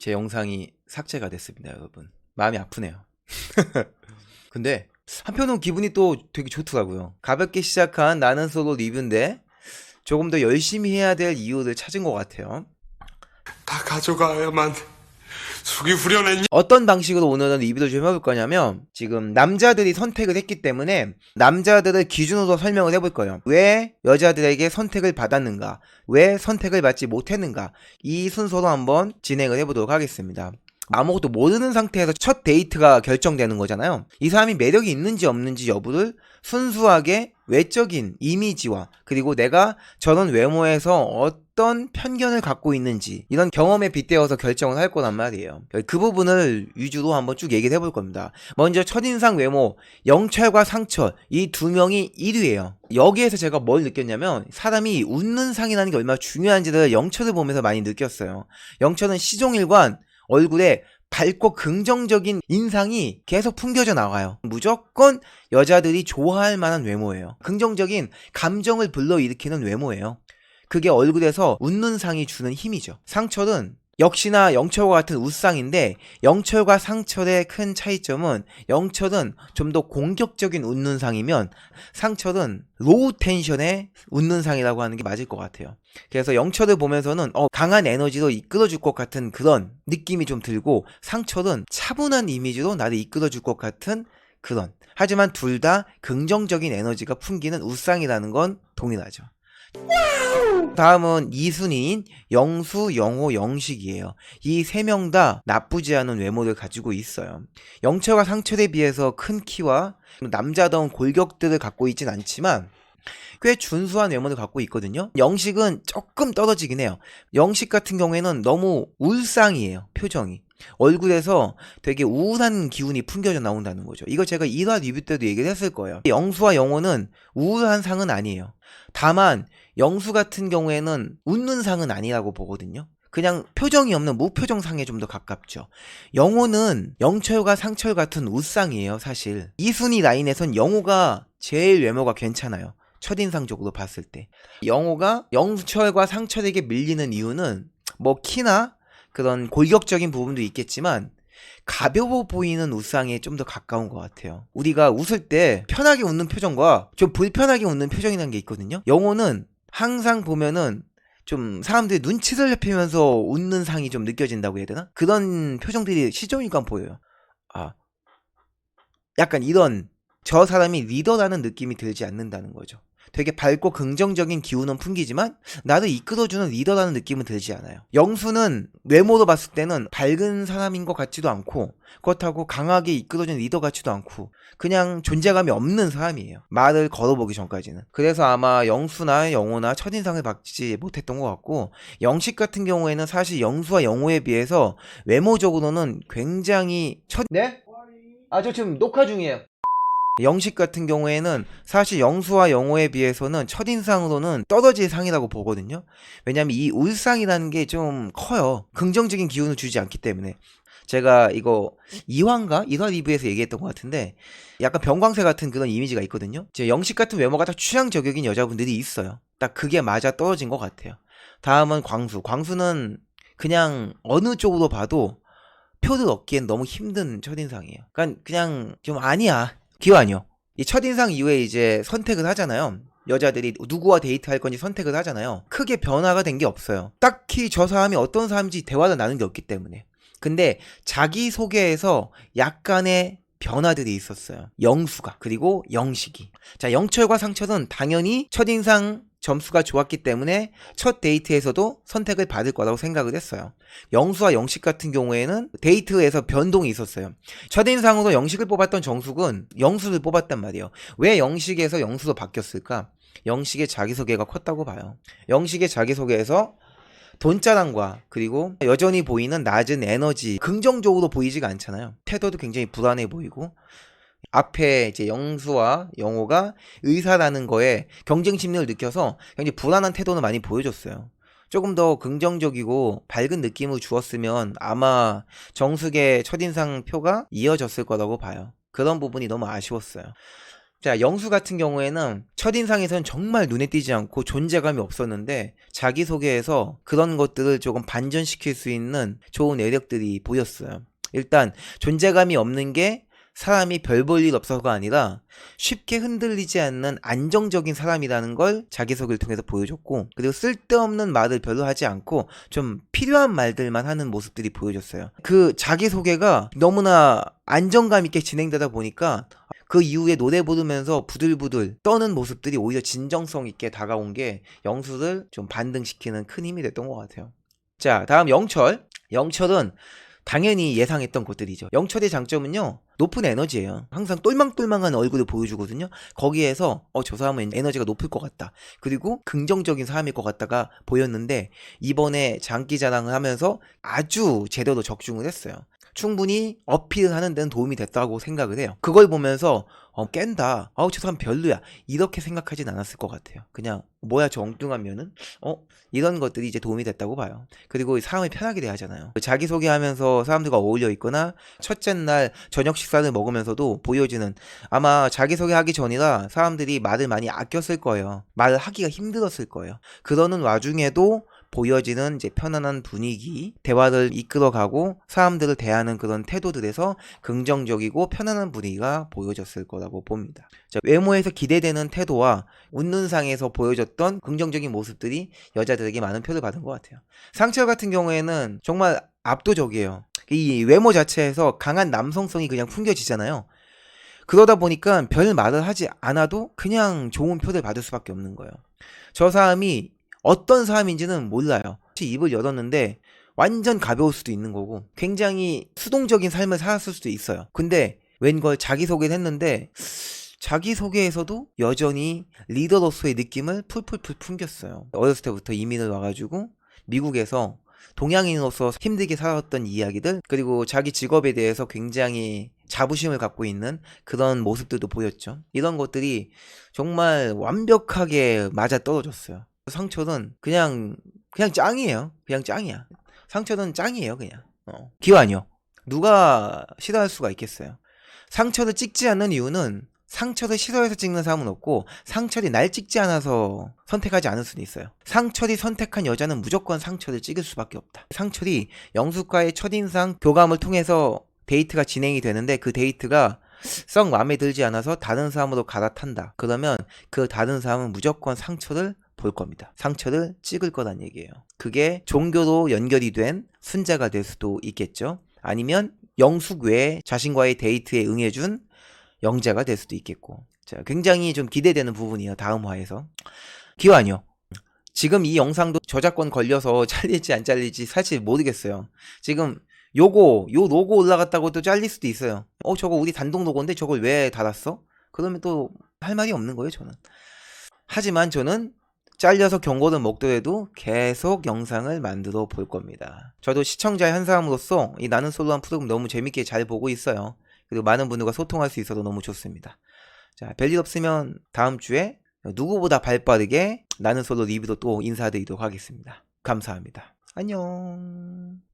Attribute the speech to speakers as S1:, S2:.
S1: 제 영상이 삭제가 됐습니다, 여러분. 마음이 아프네요. 근데 한편으로 기분이 또 되게 좋더라고요. 가볍게 시작한 나는 솔로 리뷰인데 조금 더 열심히 해야 될 이유를 찾은 것 같아요.
S2: 다 가져가야만 속이 후련했냐?
S1: 어떤 방식으로 오늘은 리뷰를 좀 해볼 거냐면, 지금 남자들이 선택을 했기 때문에 남자들을 기준으로 설명을 해볼 거예요. 왜 여자들에게 선택을 받았는가, 왜 선택을 받지 못했는가, 이 순서로 한번 진행을 해보도록 하겠습니다. 아무것도 모르는 상태에서 첫 데이트가 결정되는 거잖아요. 이 사람이 매력이 있는지 없는지 여부를 순수하게 외적인 이미지와, 그리고 내가 저런 외모에서 어떤 편견을 갖고 있는지, 이런 경험에 빗대어서 결정을 할 거란 말이에요. 그 부분을 위주로 한번 쭉 얘기를 해볼 겁니다. 먼저 첫인상 외모, 영철과 상철, 이 두 명이 1위예요. 여기에서 제가 뭘 느꼈냐면, 사람이 웃는 상이라는 게 얼마나 중요한지를 영철을 보면서 많이 느꼈어요. 영철은 시종일관 얼굴에 밝고 긍정적인 인상이 계속 풍겨져 나와요. 무조건 여자들이 좋아할 만한 외모예요. 긍정적인 감정을 불러일으키는 외모예요. 그게 얼굴에서 웃는 상이 주는 힘이죠. 상철은 역시나 영철과 같은 웃상인데, 영철과 상철의 큰 차이점은, 영철은 좀 더 공격적인 웃는 상이면 상철은 로우 텐션의 웃는 상이라고 하는 게 맞을 것 같아요. 그래서 영철을 보면서는 강한 에너지로 이끌어줄 것 같은 그런 느낌이 좀 들고, 상철은 차분한 이미지로 나를 이끌어줄 것 같은 그런, 하지만 둘 다 긍정적인 에너지가 풍기는 웃상이라는 건 동일하죠. 다음은 2순위인 영수, 영호, 영식이에요. 이 세 명 다 나쁘지 않은 외모를 가지고 있어요. 영철과 상철에 비해서 큰 키와 남자다운 골격들을 갖고 있진 않지만 꽤 준수한 외모를 갖고 있거든요. 영식은 조금 떨어지긴 해요. 영식 같은 경우에는 너무 울상이에요, 표정이. 얼굴에서 되게 우울한 기운이 풍겨져 나온다는 거죠. 이거 제가 1화 리뷰 때도 얘기를 했을 거예요. 영수와 영호는 우울한 상은 아니에요. 다만 영수 같은 경우에는 웃는 상은 아니라고 보거든요. 그냥 표정이 없는 무표정 상에 좀 더 가깝죠. 영호는 영철과 상철 같은 웃상이에요, 사실. 2순위 라인에선 영호가 제일 외모가 괜찮아요. 첫인상적으로 봤을 때. 영호가 영철과 상철에게 밀리는 이유는 뭐 키나 그런 골격적인 부분도 있겠지만 가벼워 보이는 웃상에 좀 더 가까운 것 같아요. 우리가 웃을 때 편하게 웃는 표정과 좀 불편하게 웃는 표정이라는 게 있거든요. 영호는 항상 보면은 좀 사람들이 눈치를 살피면서 웃는 상이 좀 느껴진다고 해야 되나? 그런 표정들이 시종일관 보여요. 약간 이런, 저 사람이 리더라는 느낌이 들지 않는다는 거죠. 되게 밝고 긍정적인 기운은 풍기지만 나를 이끌어주는 리더라는 느낌은 들지 않아요. 영수는 외모로 봤을 때는 밝은 사람인 것 같지도 않고, 그렇다고 강하게 이끌어주는 리더 같지도 않고, 그냥 존재감이 없는 사람이에요, 말을 걸어보기 전까지는. 그래서 아마 영수나 영호나 첫인상을 받지 못했던 것 같고, 영식 같은 경우에는 사실 영수와 영호에 비해서 외모적으로는 굉장히 네? 저 지금 녹화 중이에요. 영식 같은 경우에는 사실 영수와 영호에 비해서는 첫인상으로는 떨어질 상이라고 보거든요. 왜냐면 이 울상이라는 게 좀 커요. 긍정적인 기운을 주지 않기 때문에. 제가 이거 2화인가? 1화 리뷰에서 얘기했던 것 같은데, 약간 병광세 같은 그런 이미지가 있거든요. 영식 같은 외모가 딱 취향 저격인 여자분들이 있어요. 딱 그게 맞아 떨어진 것 같아요. 다음은 광수. 광수는 그냥 어느 쪽으로 봐도 표를 얻기엔 너무 힘든 첫인상이에요. 그냥 좀 아니야. 기완이요. 이 첫인상 이후에 이제 선택을 하잖아요. 여자들이 누구와 데이트할 건지 선택을 하잖아요. 크게 변화가 된 게 없어요. 딱히 저 사람이 어떤 사람인지 대화를 나눈 게 없기 때문에. 근데 자기소개에서 약간의 변화들이 있었어요. 영수가, 그리고 영식이. 자, 영철과 상철은 당연히 첫인상 점수가 좋았기 때문에 첫 데이트에서도 선택을 받을 거라고 생각을 했어요. 영수와 영식 같은 경우에는 데이트에서 변동이 있었어요. 첫인상으로 영식을 뽑았던 정숙은 영수를 뽑았단 말이에요. 왜 영식에서 영수로 바뀌었을까? 영식의 자기소개가 컸다고 봐요. 영식의 자기소개에서 돈자랑과, 그리고 여전히 보이는 낮은 에너지, 긍정적으로 보이지가 않잖아요. 태도도 굉장히 불안해 보이고, 앞에 이제 영수와 영호가 의사라는 거에 경쟁 심리를 느껴서 굉장히 불안한 태도는 많이 보여줬어요. 조금 더 긍정적이고 밝은 느낌을 주었으면 아마 정숙의 첫인상 표가 이어졌을 거라고 봐요. 그런 부분이 너무 아쉬웠어요. 자, 영수 같은 경우에는 첫인상에선 정말 눈에 띄지 않고 존재감이 없었는데 자기소개에서 그런 것들을 조금 반전시킬 수 있는 좋은 매력들이 보였어요. 일단 존재감이 없는 게 사람이 별 볼 일 없어서가 아니라 쉽게 흔들리지 않는 안정적인 사람이라는 걸 자기소개를 통해서 보여줬고, 그리고 쓸데없는 말을 별로 하지 않고 좀 필요한 말들만 하는 모습들이 보여줬어요. 그 자기소개가 너무나 안정감 있게 진행되다 보니까 그 이후에 노래 부르면서 부들부들 떠는 모습들이 오히려 진정성 있게 다가온 게 영수를 좀 반등시키는 큰 힘이 됐던 것 같아요. 자, 다음 영철. 영철은 당연히 예상했던 것들이죠. 영철의 장점은요, 높은 에너지예요. 항상 똘망똘망한 얼굴을 보여주거든요. 거기에서 저 사람은 에너지가 높을 것 같다, 그리고 긍정적인 사람일 것 같다가 보였는데, 이번에 장기자랑을 하면서 아주 제대로 적중을 했어요. 충분히 어필을 하는 데는 도움이 됐다고 생각을 해요. 그걸 보면서 깬다, 저 사람 별로야, 이렇게 생각하진 않았을 것 같아요. 그냥 뭐야 저 엉뚱한 면은, 이런 것들이 이제 도움이 됐다고 봐요. 그리고 사람이 편하게 대하잖아요. 자기소개하면서 사람들과 어울려 있거나 첫째 날 저녁 식사를 먹으면서도 보여지는, 아마 자기소개하기 전이라 사람들이 말을 많이 아꼈을 거예요. 말을 하기가 힘들었을 거예요. 그러는 와중에도 보여지는 이제 편안한 분위기, 대화를 이끌어가고 사람들을 대하는 그런 태도들에서 긍정적이고 편안한 분위기가 보여졌을 거라고 봅니다. 자, 외모에서 기대되는 태도와 웃는 상에서 보여줬던 긍정적인 모습들이 여자들에게 많은 표를 받은 것 같아요. 상철 같은 경우에는 정말 압도적이에요. 이 외모 자체에서 강한 남성성이 그냥 풍겨지잖아요. 그러다 보니까 별 말을 하지 않아도 그냥 좋은 표를 받을 수밖에 없는 거예요. 저 사람이 어떤 사람인지는 몰라요. 입을 열었는데 완전 가벼울 수도 있는 거고 굉장히 수동적인 삶을 살았을 수도 있어요. 근데 웬걸 자기소개를 했는데 자기소개에서도 여전히 리더로서의 느낌을 풀풀풀 풍겼어요. 어렸을 때부터 이민을 와가지고 미국에서 동양인으로서 힘들게 살았던 이야기들, 그리고 자기 직업에 대해서 굉장히 자부심을 갖고 있는 그런 모습들도 보였죠. 이런 것들이 정말 완벽하게 맞아 떨어졌어요. 상철은 그냥 짱이에요. 그냥 짱이야. 상철은 짱이에요, 그냥. 기완이요. 누가 싫어할 수가 있겠어요. 상철을 찍지 않는 이유는 상철을 싫어해서 찍는 사람은 없고 상철이 날 찍지 않아서 선택하지 않을 수는 있어요. 상철이 선택한 여자는 무조건 상철을 찍을 수밖에 없다. 상철이 영숙과의 첫인상 교감을 통해서 데이트가 진행이 되는데 그 데이트가 썩 마음에 들지 않아서 다른 사람으로 갈아탄다. 그러면 그 다른 사람은 무조건 상철을 볼 겁니다. 상처를 찍을 거란 얘기예요. 그게 종교로 연결이 된 순자가 될 수도 있겠죠. 아니면 영숙 외에 자신과의 데이트에 응해준 영자가 될 수도 있겠고. 자, 굉장히 좀 기대되는 부분이에요. 다음 화에서. 기완이요. 지금 이 영상도 저작권 걸려서 잘릴지 안 잘릴지 사실 모르겠어요. 지금 요 로고 올라갔다고 또 잘릴 수도 있어요. 저거 우리 단독 로고인데 저걸 왜 달았어? 그러면 또 할 말이 없는 거예요, 저는. 하지만 저는 잘려서 경고를 먹더라도 계속 영상을 만들어 볼 겁니다. 저도 시청자의 한 사람으로서 이 나는 솔로한 프로그램 너무 재밌게 잘 보고 있어요. 그리고 많은 분들과 소통할 수 있어서 너무 좋습니다. 자, 별일 없으면 다음 주에 누구보다 발빠르게 나는 솔로 리뷰로 또 인사드리도록 하겠습니다. 감사합니다. 안녕.